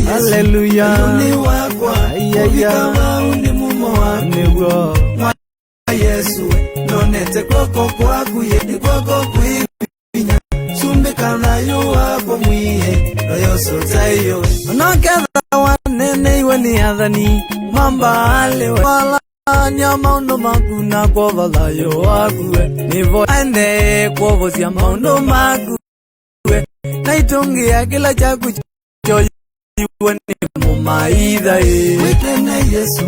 Hallelujah. Ni wakwa. Kama uni mumo wako. Mwa Yesu. Nonete koko kwaku yedi koko kuibinya. Sumbikana yu wako mwiye. Royo sotayo. Onoketha wanene iwe ni athani. Mamba alewe. Wala nyama undo maku na kwa vathayo wakuwe. Nivo ende kwa vosia maundo maku. Na itungia kila chaku choyo iwe ni mumaitha. Wikene Yesu.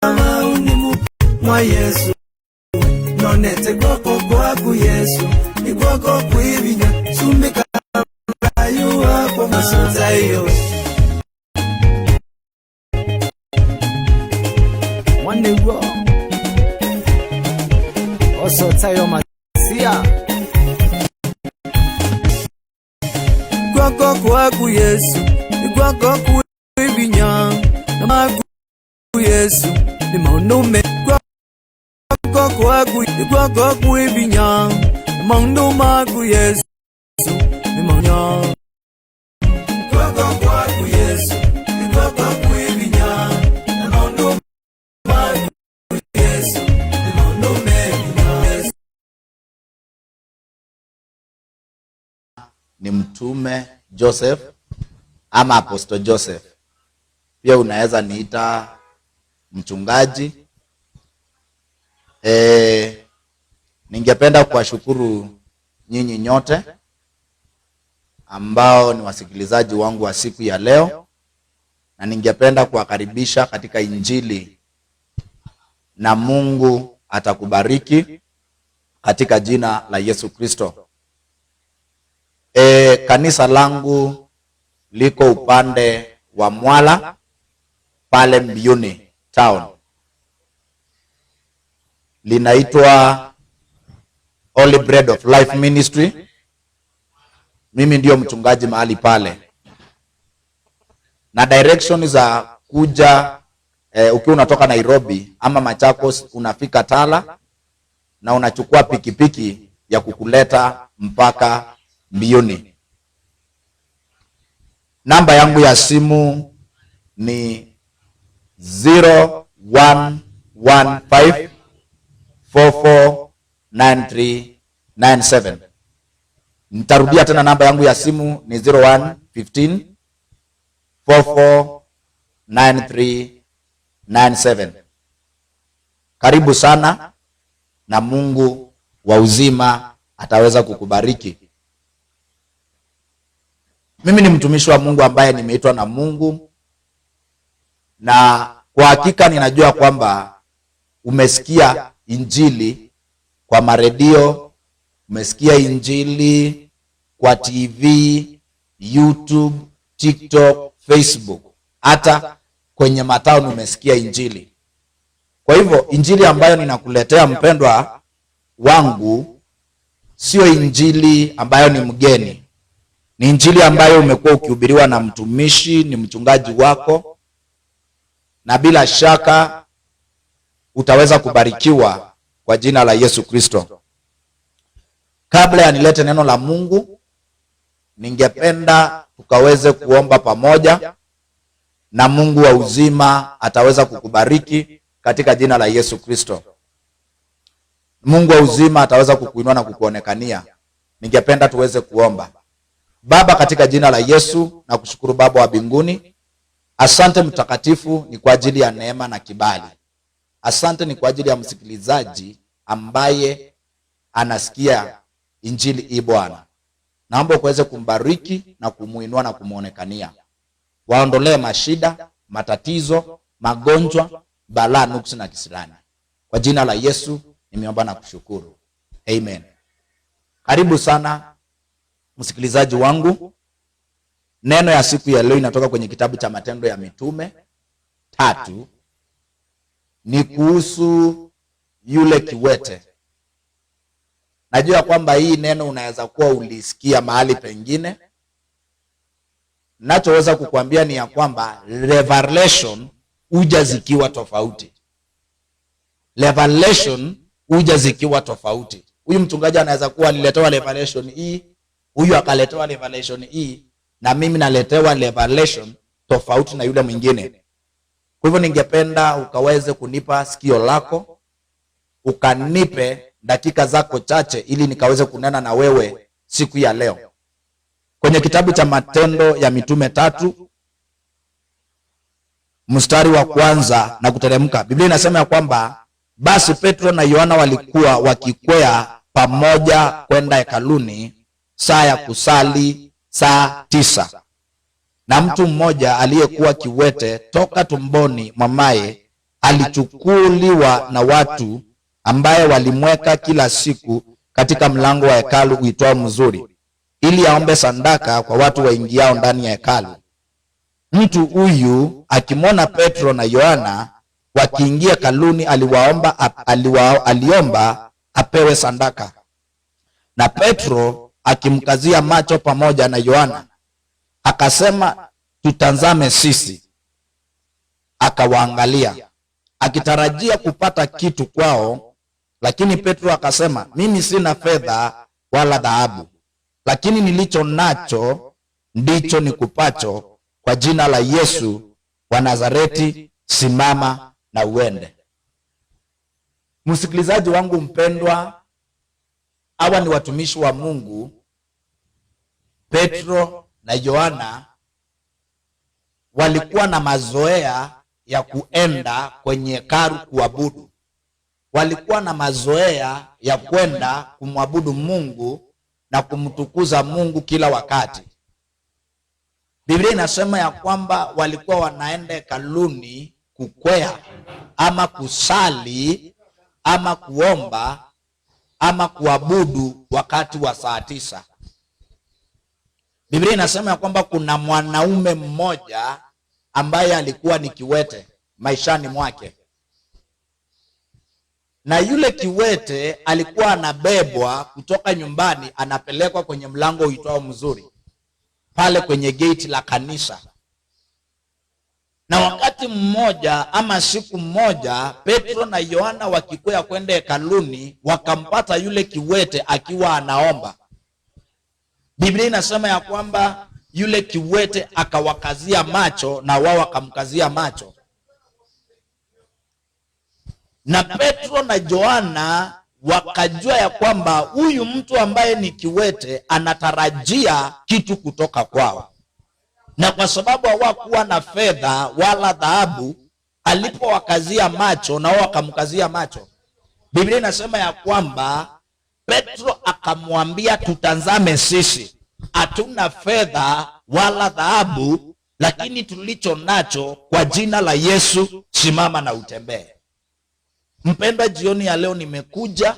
Kama uni mwa Yesu. Nonete koko kwaku Yesu. Ni koko kuibinya. Sumbika yu wako masotayo. One go. Also tayo masia. Kwako kwaku Yesu. Ni kwako kuibinya. Na maku Yesu. Ni maunume. Kwako kwaku. Ni kwako kuibinya. Na maunume maku Yesu. Ni maunya. Kwako kwaku Yesu. Ni kwako kuibinya. Na maunume maku Yesu. Ni maunume Yesu. Ni mtume Joseph ama Apostle Joseph. Pia unaweza niita mchungaji. Ningependa kuwashukuru nyinyi nyote ambao ni wasikilizaji wangu wa siku ya leo, na ningependa kuwakaribisha katika Injili, na Mungu atakubariki katika jina la Yesu Kristo. Kanisa langu liko upande wa Mwala pale Mbuyuni town. Linaitwa Holy Bread of Life Ministry. Mimi ndio mchungaji mahali pale. Na direction za kuja ukiwa unatoka Nairobi ama Machakos, unafika Tala na unachukua pikipiki ya kukuleta mpaka Mbuyuni. Namba yangu ya simu ni 0115449397. Nitarudia tena, namba yangu ya simu ni 0115449397. Karibu sana, na Mungu wa uzima ataweza kukubariki. Mimi ni mtumishi wa Mungu ambaye nimeitwa na Mungu, na kwa hakika ninajua kwamba umesikia Injili kwa maredio, umesikia Injili kwa TV, YouTube, TikTok, Facebook, hata kwenye mataoni umesikia Injili. Kwa hivyo Injili ambayo ninakuletea mpendwa wangu sio Injili ambayo ni mgeni. Ni Injili ambayo umekuwa ukihubiriwa na mtumishi, ni mchungaji wako, na bila shaka utaweza kubarikiwa kwa jina la Yesu Kristo. Kabla ya nilete neno la Mungu, ningependa tukaweze kuomba pamoja, na Mungu wa uzima ataweza kukubariki katika jina la Yesu Kristo. Mungu wa uzima ataweza kukuinua na kukuonekania. Ningependa tuweze kuomba. Baba, katika jina la Yesu na kushukuru Baba wa mbinguni. Asante mtakatifu, ni kwa ajili ya neema na kibali. Asante ni kwa ajili ya msikilizaji ambaye anasikia Injili hii Bwana. Naomba ukaweze kumbariki na kumuinua na kumuonekania. Waondolee mashida, matatizo, magonjwa, balaa, nuksi na kisirani. Kwa jina la Yesu nimeomba na kushukuru. Amen. Karibu sana msikilizaji wangu. Neno ya siku ya leo inatoka kwenye kitabu cha Matendo ya Mitume 3. Ni kuhusu yule kiwete. Najua kwamba hii neno unaweza kuwa ulisikia mahali pengine. Nachoweza kukuambia ni ya kwamba revelation huja zikiwa tofauti. Revelation huja zikiwa tofauti. Huyu mchungaji anaweza kuwa aliletewa revelation hii, huyu akaletewa revelation hii, na mimi naletewa revelation tofauti na yule mwingine. Kwa hivyo ningependa ukaweze kunipa sikio lako, ukanipe dakika zako chache ili nikaweze kunena na wewe siku ya leo. Kwenye kitabu cha Matendo ya Mitume 3 mstari wa 1 na kuteremka, Biblia inasema ya kwamba basi Petro na Yohana walikuwa wakikwea pamoja kwenda hekaluni saa ya kusali saa 9. Na mtu mmoja aliyekuwa kiwete toka tumboni mamaye alichukuliwa na watu, ambaye walimweka kila siku katika mlango wa hekalu uitwao Mzuri, ili aombe sadaka kwa watu waingiao ndani ya hekalu. Mtu huyu akimwona Petro na Yohana wakiingia hekaluni, aliomba apewe sadaka. Na Petro akimkazia macho pamoja na Yohana akasema, tutazame sisi. Akawaangalia akitarajia kupata kitu kwao, lakini Petro akasema, mimi sina fedha wala dhahabu, lakini nilicho nacho ndicho nikupacho. Kwa jina la Yesu wa Nazareti, simama na uende. Msikilizaji wangu mpendwa, hawa ni watumishi wa Mungu, Petro na Yohana. Walikuwa na mazoea ya kuenda kwenye hekalu kuabudu. Walikuwa na mazoea ya kwenda kumwabudu Mungu na kumtukuza Mungu kila wakati. Biblia inasema ya kwamba walikuwa wanaenda hekaluni kukwea ama kusali ama kuomba ama kuabudu wakati wa saa 9. Biblia inasema ya kwamba kuna mwanaume mmoja ambaye alikuwa ni kiwete maishani mwake, na yule kiwete alikuwa anabebwa kutoka nyumbani, anapelekwa kwenye mlango uitwao Mzuri, pale kwenye gate la kanisa. Na wakati mmoja ama siku mmoja, Petro na Yohana wakikwea kwenda hekaluni, wakampata yule kiwete akiwa anaomba. Biblia inasema ya kwamba yule kiwete akawakazia macho na wao wakamkazia macho. Na Petro na Yohana wakajua ya kwamba huyu mtu ambaye ni kiwete anatarajia kitu kutoka kwao. Na kwa sababu hawakuwa na fedha wala dhahabu, alipowakazia macho na wao wakamkazia macho, Biblia inasema ya kwamba Petro akamwambia, tutazame sisi, hatuna fedha wala dhahabu, lakini tulicho nacho, kwa jina la Yesu simama na utembee. Mpendwa, jioni ya leo nimekuja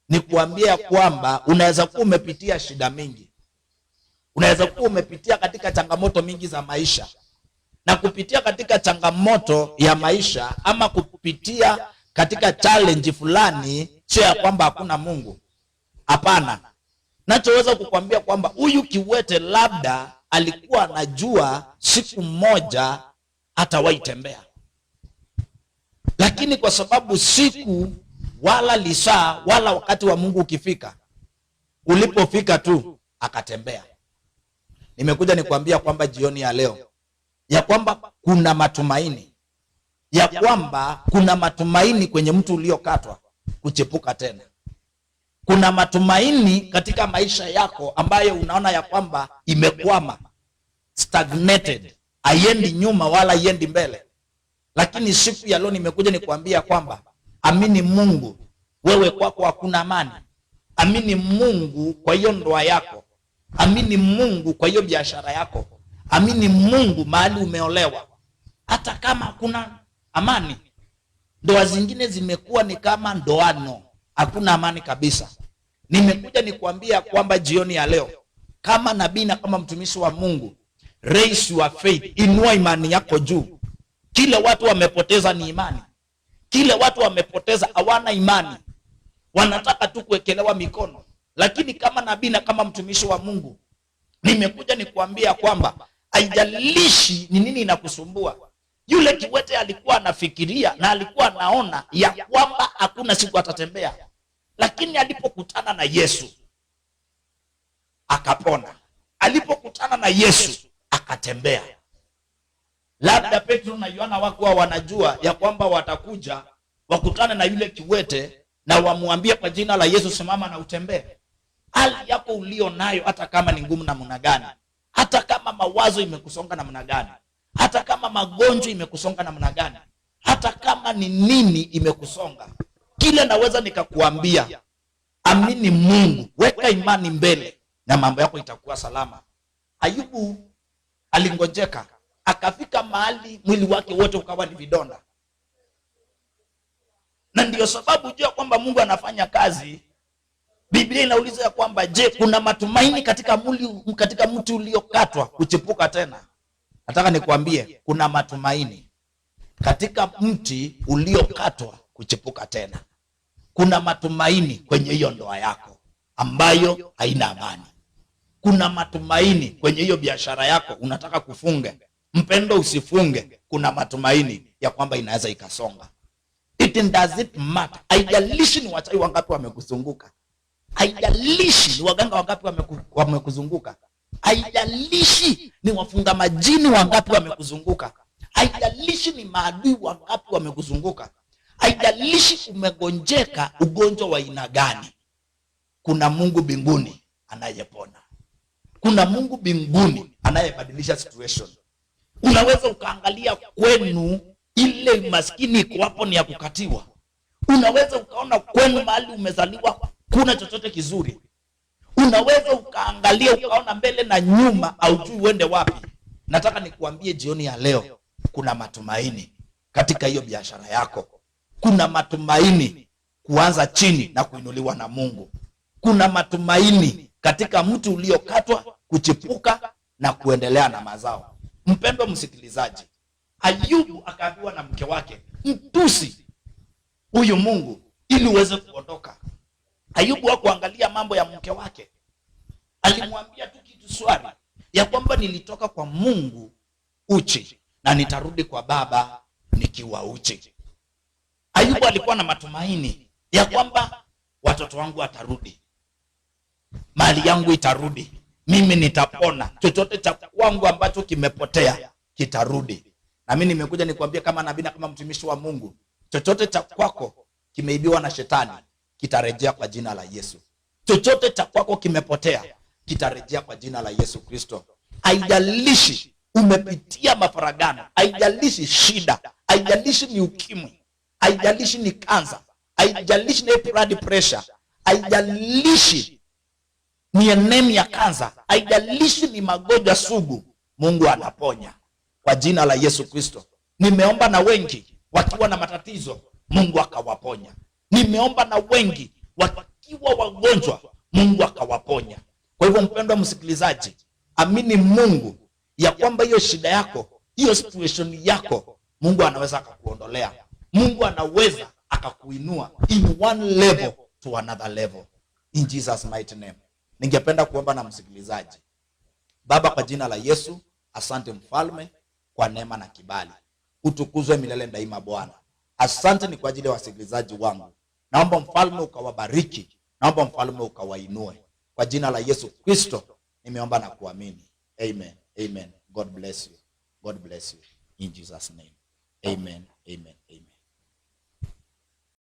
nikuambia kwamba unaweza kuwa umepitia shida mingi. Unaweza kuwa umepitia katika changamoto mingi za maisha, na kupitia katika changamoto ya maisha ama kupitia katika challenge fulani, sio ya kwamba hakuna Mungu. Hapana. Nachoweza kukwambia kwamba huyu kiwete labda alikuwa anajua siku moja atawahi tembea, lakini kwa sababu siku wala lisaa wala wakati wa Mungu ukifika, ulipofika tu akatembea. Nimekuja nikwambia kwamba jioni ya leo ya kwamba kuna matumaini, ya kwamba kuna matumaini kwenye mtu uliokatwa kuchepuka tena. Kuna matumaini katika maisha yako ambayo unaona ya kwamba imekwama, stagnated, haiendi nyuma wala haiendi mbele. Lakini siku ya leo nimekuja nikwambia kwamba amini Mungu, wewe kwako hakuna amani. Amini Mungu kwa hiyo ndoa yako. Amini Mungu kwa hiyo biashara yako. Amini Mungu mahali umeolewa, hata kama hakuna amani. Ndoa zingine zimekuwa ni kama ndoano, hakuna amani kabisa. Nimekuja nikuambia kwamba jioni ya leo, kama nabii na kama mtumishi wa Mungu, raise your faith, inua imani yako juu. Kile watu wamepoteza ni imani. Kile watu wamepoteza, hawana imani, wanataka tu kuwekelewa mikono. Lakini kama nabii na kama mtumishi wa Mungu, nimekuja nikuambia kwamba haijalishi ni nini inakusumbua. Yule kiwete alikuwa anafikiria na alikuwa anaona ya kwamba hakuna siku atatembea, lakini alipokutana na Yesu akapona, alipokutana na Yesu akatembea. Labda Petro na Yohana wakuwa wanajua ya kwamba watakuja wakutane na yule kiwete na wamwambie kwa jina la Yesu simama na utembee. Hali yako ulio nayo, hata kama ni ngumu namna gani, hata kama mawazo imekusonga namna gani, hata kama magonjwa imekusonga namna gani, hata kama ni nini imekusonga, kile naweza nikakuambia, amini Mungu, weka imani mbele na mambo yako itakuwa salama. Ayubu alingojeka, akafika mahali mwili wake wote ukawa ni vidonda. Na ndiyo sababu jua kwamba Mungu anafanya kazi. Biblia inauliza ya kwamba je, kuna matumaini katika mti uliokatwa kuchipuka tena? Nataka nikwambie kuna matumaini katika mti uliokatwa kuchipuka tena. Kuna matumaini kwenye hiyo ndoa yako ambayo haina amani. Kuna matumaini kwenye hiyo biashara yako unataka kufunge. Mpendo, usifunge. Kuna matumaini ya kwamba inaweza ikasonga. It doesn't matter. Haijalishi ni wachawi wangapi wamekuzunguka. Haijalishi ni waganga wangapi wamekuzunguka. Haijalishi ni wafunga majini wangapi wamekuzunguka. Haijalishi ni maadui wangapi wamekuzunguka. Haijalishi umegonjeka ugonjwa wa aina gani. Kuna Mungu mbinguni anayepona. Kuna Mungu mbinguni anayebadilisha situation. Unaweza ukaangalia kwenu ile maskini iko hapo ni ya kukatiwa. Unaweza ukaona kwenu mahali umezaliwa kuna chochote kizuri. Unaweza ukaangalia ukaona mbele na nyuma haujui uende wapi. Nataka nikuambie jioni ya leo kuna matumaini katika hiyo biashara yako. Kuna matumaini kuanza chini na kuinuliwa na Mungu. Kuna matumaini katika mti uliokatwa kuchipuka na kuendelea na mazao. Mpendwa msikilizaji, Ayubu akaambiwa na mke wake, mtusi huyu Mungu ili uweze kuondoka. Ayubu hakuangalia mambo ya mke wake. Alimwambia tu kitu swali ya kwamba nilitoka kwa Mungu uchi na nitarudi kwa Baba nikiwa uchi. Ayubu alikuwa na matumaini ya kwamba watoto wangu watarudi, mali yangu itarudi, mimi nitapona, chochote cha kwangu ambacho kimepotea kitarudi. Na mimi nimekuja nikwambie kama nabii na kama mtumishi wa Mungu, chochote cha kwako kimeibiwa na shetani kitarejea kwa jina la Yesu. Chochote cha kwako kimepotea kitarejea kwa jina la Yesu Kristo. Haijalishi umepitia mafaragano, haijalishi shida, haijalishi ni ukimwi, haijalishi ni kansa, haijalishi ni blood pressure, haijalishi ni anemia kansa, haijalishi ni magonjwa sugu, Mungu anaponya kwa jina la Yesu Kristo. Nimeomba na wengi wakiwa na matatizo, Mungu akawaponya. Nimeomba na wengi wakiwa wagonjwa, Mungu akawaponya. Kwa hivyo mpendwa msikilizaji, amini Mungu ya kwamba hiyo shida yako, hiyo situation yako, Mungu anaweza akakuondolea. Mungu anaweza akakuinua in one level to another level. In Jesus mighty name. Ningependa kuomba na msikilizaji. Baba, kwa jina la Yesu, asante mfalme kwa neema na kibali. Utukuzwe milele daima Bwana. Asante ni kwa ajili ya wasikilizaji wangu. Naomba mfalme ukawabariki. Naomba mfalme ukawainue. Kwa jina la Yesu Kristo nimeomba na kuamini. Amen. Amen. God bless you. God bless you. In Jesus name. Amen. Amen. Amen.